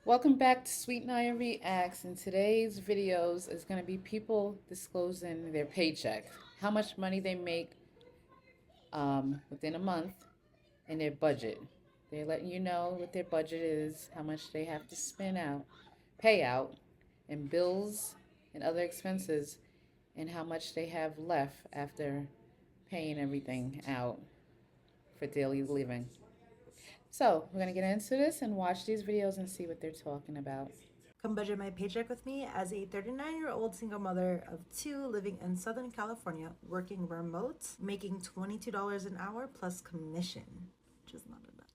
Welcome back to Sweet Naya Reacts, and today's videos is going to be people disclosing their paycheck, how much money they make within a month, and their budget. They're letting you know what their budget is, how much they have to spend out, pay out, and bills and other expenses, and how much they have left after paying everything out for daily living. So, we're going to get into this and watch these videos and see what they're talking about. Come budget my paycheck with me as a 39-year-old single mother of two living in Southern California, working remote, making $22 an hour plus commission, which is not enough.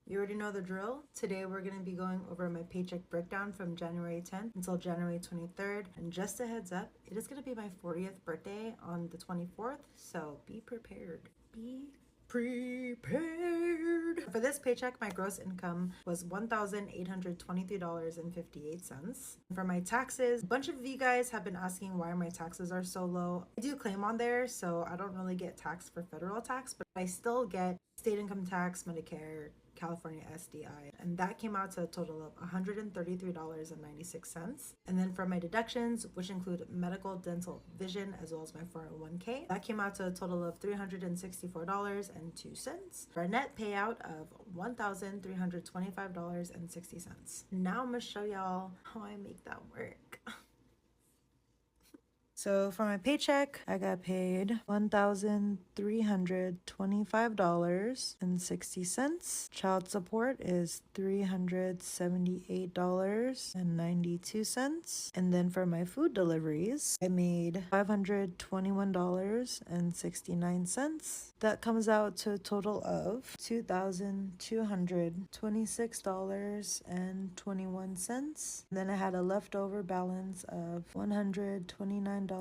You already know the drill. Today we're going to be going over my paycheck breakdown from January 10th until January 23rd. And just a heads up, it is going to be my 40th birthday on the 24th, so be prepared. Be prepared. For this paycheck, my gross income was $1,823.58. For my taxes, a bunch of you guys have been asking why my taxes are so low. I do claim on there, so I don't really get taxed for federal tax, but I still get state income tax, Medicare, California SDI, and that came out to a total of $133.96. And then for my deductions, which include medical, dental, vision, as well as my 401k, that came out to a total of $364.02 for a net payout of $1,325.60. Now I'm gonna show y'all how I make that work. So for my paycheck, I got paid $1,325.60. Child support is $378.92. And then for my food deliveries, I made $521.69. That comes out to a total of $2,226.21. Then I had a leftover balance of $129.10. So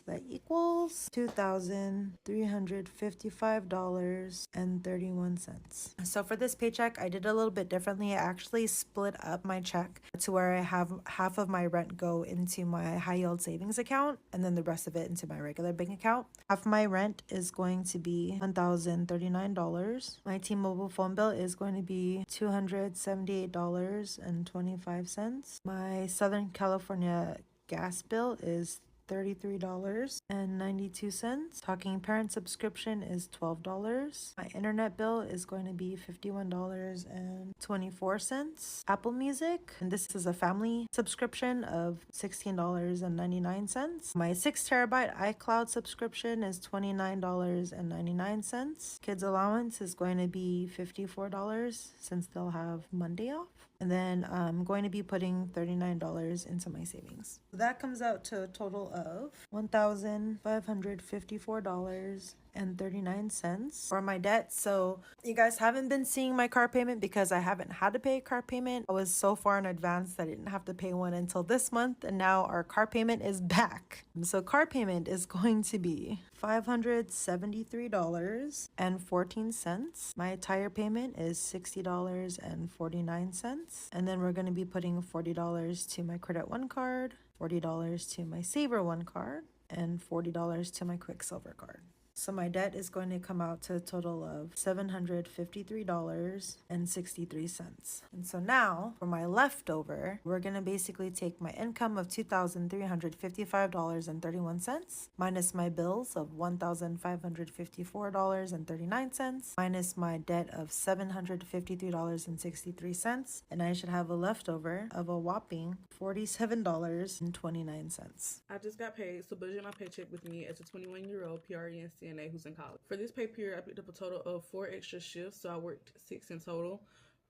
that equals $2,355.31. So for this paycheck, I did a little bit differently. I actually split up my check to where I have half of my rent go into my high yield savings account and then the rest of it into my regular bank account. Half my rent is going to be $1,039. My T-Mobile phone bill is going to be $278.25. My Southern California gas bill is $33.92. Talking Parent subscription is $12. My internet bill is going to be $51.24. Apple Music, and this is a family subscription of $16.99. My 6 terabyte iCloud subscription is $29.99. Kids allowance is going to be $54 since they'll have Monday off. And then I'm going to be putting $39 into my savings. So that comes out to a total of $1,554.39 for my debt. So you guys haven't been seeing my car payment because I haven't had to pay a car payment. I was so far in advance that I didn't have to pay one until this month, and now our car payment is back. So car payment is going to be $573.14. My tire payment is $60.49. And then we're going to be putting $40 to my Credit One card, $40 to my Saver One card, and $40 to my Quicksilver card. So my debt is going to come out to a total of $753.63. And so now for my leftover, we're going to basically take my income of $2,355.31 minus my bills of $1,554.39 minus my debt of $753.63, and I should have a leftover of a whopping $47.29. I just got paid, so budget my paycheck with me as a 21-year-old PRN CNA who's in college. For this pay period, I picked up a total of 4 extra shifts, so I worked 6 in total.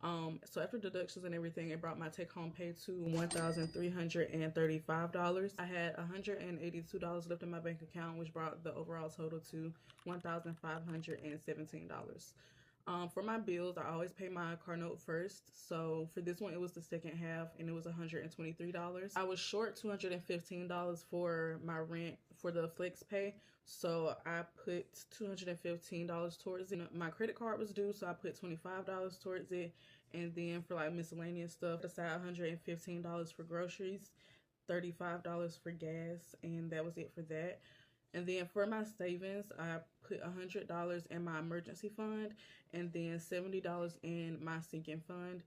So after deductions and everything, it brought my take-home pay to $1,335. I had $182 left in my bank account, which brought the overall total to $1,517. For my bills, I always pay my car note first. So for this one, it was the second half, and it was $123. I was short $215 for my rent for the flex pay, so I put $215 towards it. My credit card was due, so I put $25 towards it. And then for like miscellaneous stuff, I decided $115 for groceries, $35 for gas, and that was it for that. And then for my savings, I put $100 in my emergency fund and then $70 in my sinking fund.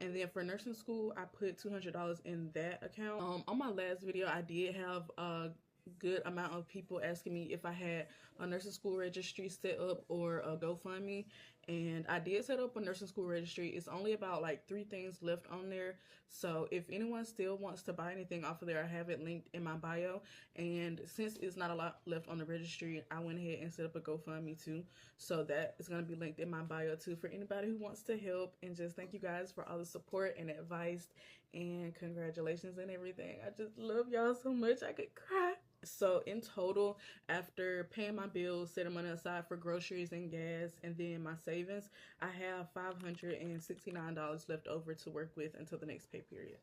And then for nursing school, I put $200 in that account. On my last video, I did have a good amount of people asking me if I had a nursing school registry set up or a GoFundMe, and I did set up a nursing school registry. It's only about like 3 things left on there, so if anyone still wants to buy anything off of there, I have it linked in my bio. And since it's not a lot left on the registry, I went ahead and set up a GoFundMe too, so that is going to be linked in my bio too for anybody who wants to help. And just thank you guys for all the support and advice and congratulations and everything. I just love y'all so much I could cry. So in total, after paying my bills, setting money aside for groceries and gas, and then my savings, I have $569 left over to work with until the next pay period.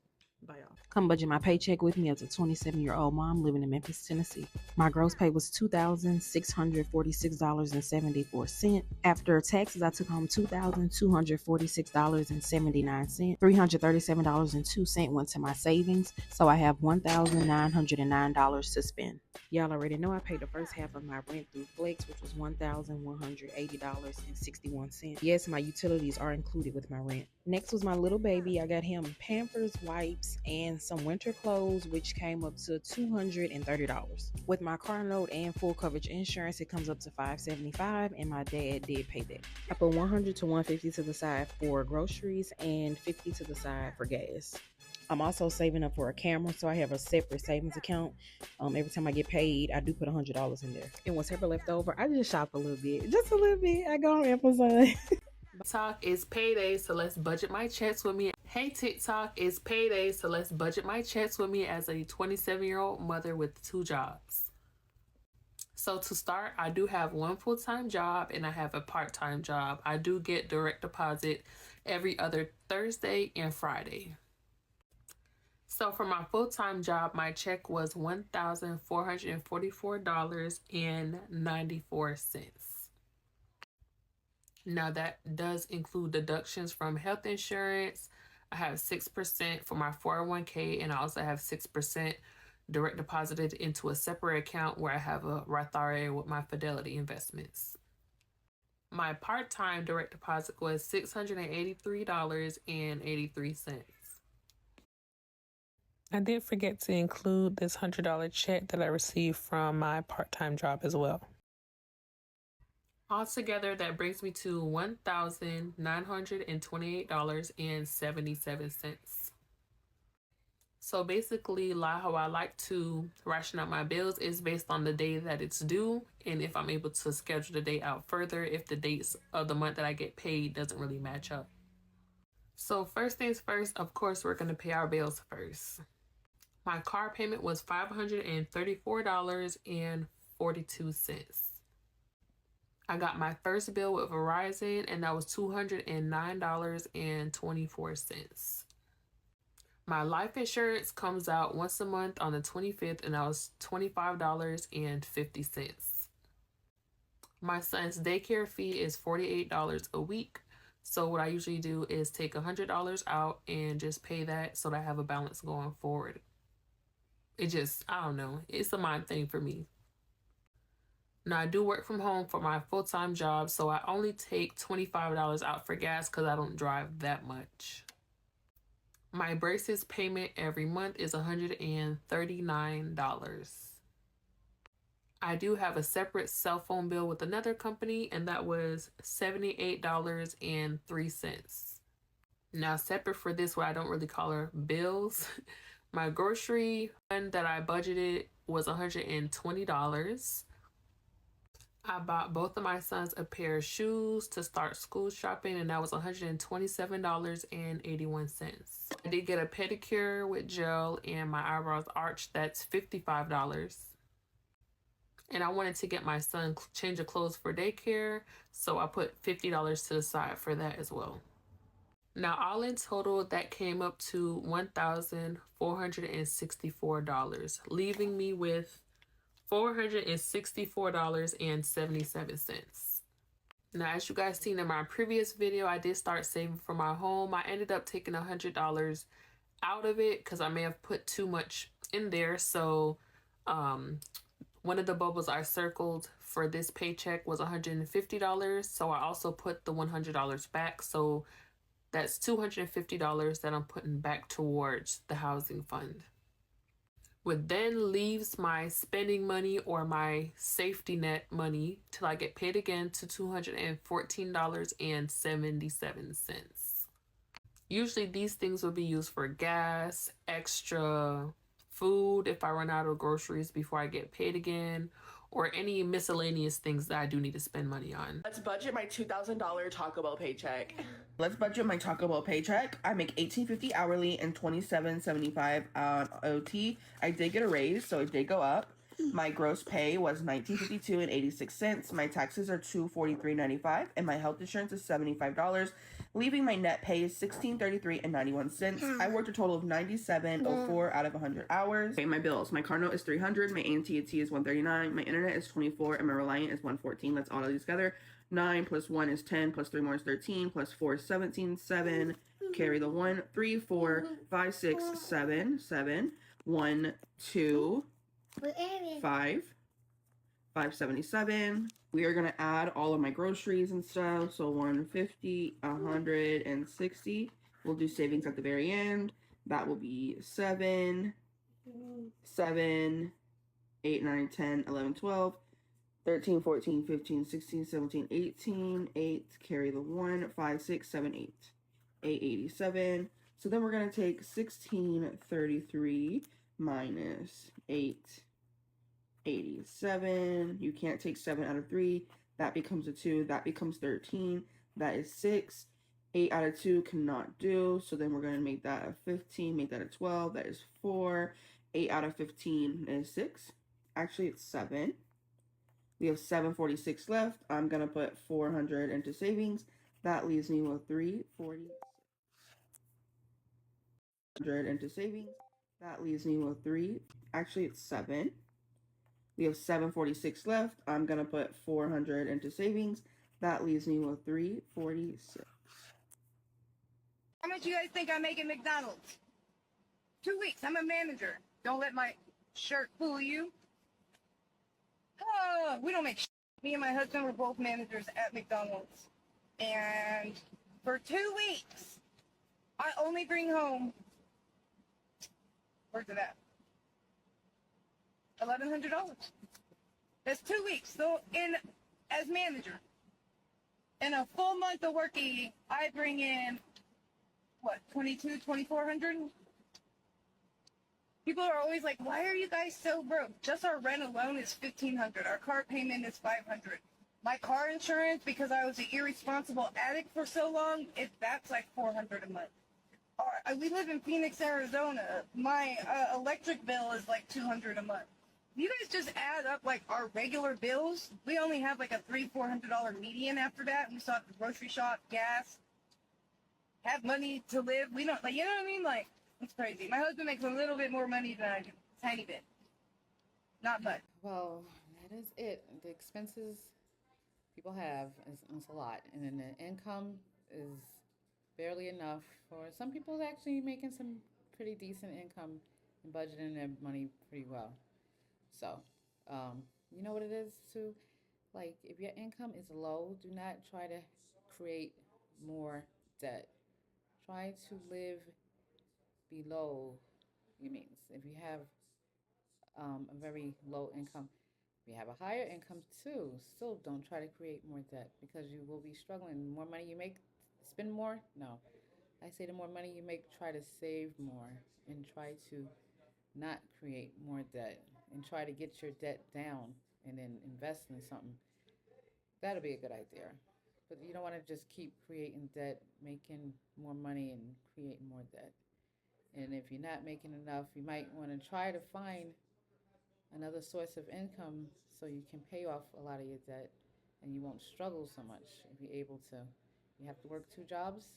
Bye, y'all. Come budget my paycheck with me as a 27-year-old mom living in Memphis, Tennessee. My gross pay was $2,646.74. After taxes, I took home $2,246.79. $337.02 went to my savings, so I have $1,909 to spend. Y'all already know I paid the first half of my rent through Flex, which was $1,180.61. Yes, my utilities are included with my rent. Next was my little baby. I got him Pampers, wipes, and some winter clothes, which came up to $230. With my car note and full coverage insurance, it comes up to $575, and my dad did pay that. I put $100 to $150 to the side for groceries and $50 to the side for gas. I'm also saving up for a camera, so I have a separate savings account. Every time I get paid, I do put $100 in there. And whatever left over, I just shop a little bit. Just a little bit. I go on Amazon. TikTok is payday, so let's budget my checks with me. Hey TikTok, it's payday, so let's budget my checks with me as a 27-year-old mother with 2 jobs. So to start, I do have 1 full-time job and I have a part-time job. I do get direct deposit every other Thursday and Friday. So for my full-time job, my check was $1,444.94. Now that does include deductions from health insurance. I have 6% for my 401k, and I also have 6% direct deposited into a separate account where I have a Roth IRA with my Fidelity investments. My part-time direct deposit was $683.83. I did forget to include this $100 check that I received from my part-time job as well. Altogether, that brings me to $1,928.77. So basically, how I like to ration out my bills is based on the day that it's due, and if I'm able to schedule the day out further, if the dates of the month that I get paid doesn't really match up. So first things first, of course, we're going to pay our bills first. My car payment was $534.42. I got my first bill with Verizon, and that was $209.24. My life insurance comes out once a month on the 25th, and that was $25.50. My son's daycare fee is $48 a week. So what I usually do is take $100 out and just pay that so that I have a balance going forward. It just, I don't know, it's a mind thing for me. Now, I do work from home for my full-time job, so I only take $25 out for gas because I don't drive that much. My braces payment every month is $139. I do have a separate cell phone bill with another company, and that was $78.03. Now, separate for this, what I don't really call her bills, my grocery one that I budgeted was $120. I bought both of my sons a pair of shoes to start school shopping, and that was $127.81. I did get a pedicure with gel and my eyebrows arched. That's $55. And I wanted to get my son change of clothes for daycare, so I put $50 to the side for that as well. Now, all in total, that came up to $1,464, leaving me with $464.77. Now, as you guys seen in my previous video, I did start saving for my home. I ended up taking $100 out of it because I may have put too much in there. So one of the bubbles I circled for this paycheck was $150. So I also put the $100 back. So That's $250 that I'm putting back towards the housing fund. What then leaves my spending money or my safety net money till I get paid again to $214.77. Usually these things will be used for gas, extra food if I run out of groceries before I get paid again, or any miscellaneous things that I do need to spend money on. Let's budget my $2,000 Taco Bell paycheck. Let's budget my Taco Bell paycheck. I make $18.50 hourly and $27.75 on OT. I did get a raise, so it did go up. My gross pay was $19.52 and 86 cents. My taxes are $243.95, and my health insurance is $75, leaving my net pay is $16.33 and 91 cents. I worked a total of 97.04 out of 100 hours. Okay, my bills. My car note is $300. My AT&T is $139. My internet is $24, and my Reliant is $114. Let's add all these together. 9 plus 1 is 10, plus 3 more is 13, plus 4 is 17, 7. Carry the 1, 3, 4, 5, 6, 7, 7, 1, 2. 5, 577. We are gonna add all of my groceries and stuff. So 150, 160. We'll do savings at the very end. That will be 7, 7, 8, 9, 10, 11, 12, 13, 14, 15, 16, 17, 18, 8. Carry the 1, 5, 6, 7, 8. 887. So then we're gonna take 1633 minus 887. You can't take 7 out of 3. That becomes a 2. That becomes 13. That is 6. 8 out of 2 cannot do. So then we're going to make that a 15. Make that a 12. That is 4. 8 out of 15 is 6. Actually, it's 7. We have 746 left. I'm going to put 400 into savings. That leaves me with 340. 100 into savings. That leaves me with 3. Actually, it's 7. We have 746 left. I'm going to put 400 into savings. That leaves me with 346. How much you guys think I make at McDonald's? 2 weeks. I'm a manager. Don't let my shirt fool you. Oh, we don't make shit. Me and my husband were both managers at McDonald's. And for 2 weeks, I only bring home, where's it at? $1,100. That's 2 weeks. So as manager, in a full month of working, I bring in what, 2,400? People are always like, why are you guys so broke? Just our rent alone is $1,500. Our car payment is $500. My car insurance, because I was an irresponsible addict for so long, that's like $400 a month. We live in Phoenix, Arizona. My electric bill is like $200 a month. You guys just add up like our regular bills. We only have like a $300-400 median after that. We still have the grocery shop, gas, have money to live. We don't, like, you know what I mean? Like, it's crazy. My husband makes a little bit more money than I do. Tiny bit. Not much. Well, that is it. The expenses people have is a lot. And then the income is barely enough for some people actually making some pretty decent income and budgeting their money pretty well. So, you know what it is too? Like, if your income is low, do not try to create more debt. Try to live below your means. If you have a very low income, if you have a higher income too, still don't try to create more debt because you will be struggling. The more money you make, spend more? No. I say the more money you make, try to save more and try to not create more debt and try to get your debt down and then invest in something. That'll be a good idea. But you don't want to just keep creating debt, making more money and creating more debt. And if you're not making enough, you might want to try to find another source of income so you can pay off a lot of your debt and you won't struggle so much if you're able to. You have to work 2 jobs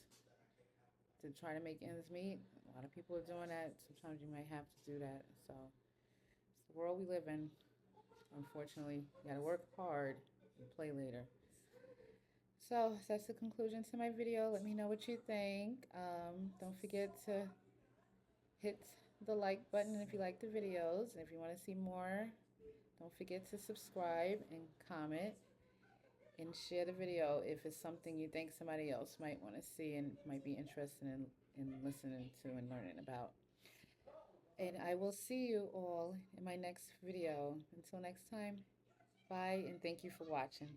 to try to make ends meet. A lot of people are doing that. Sometimes you might have to do that. So it's the world we live in. Unfortunately, you got to work hard and play later. So that's the conclusion to my video. Let me know what you think. Don't forget to hit the like button if you like the videos. And if you want to see more, don't forget to subscribe and comment. and share the video if it's something you think somebody else might want to see and might be interested in listening to and learning about. And I will see you all in my next video. Until next time, bye and thank you for watching.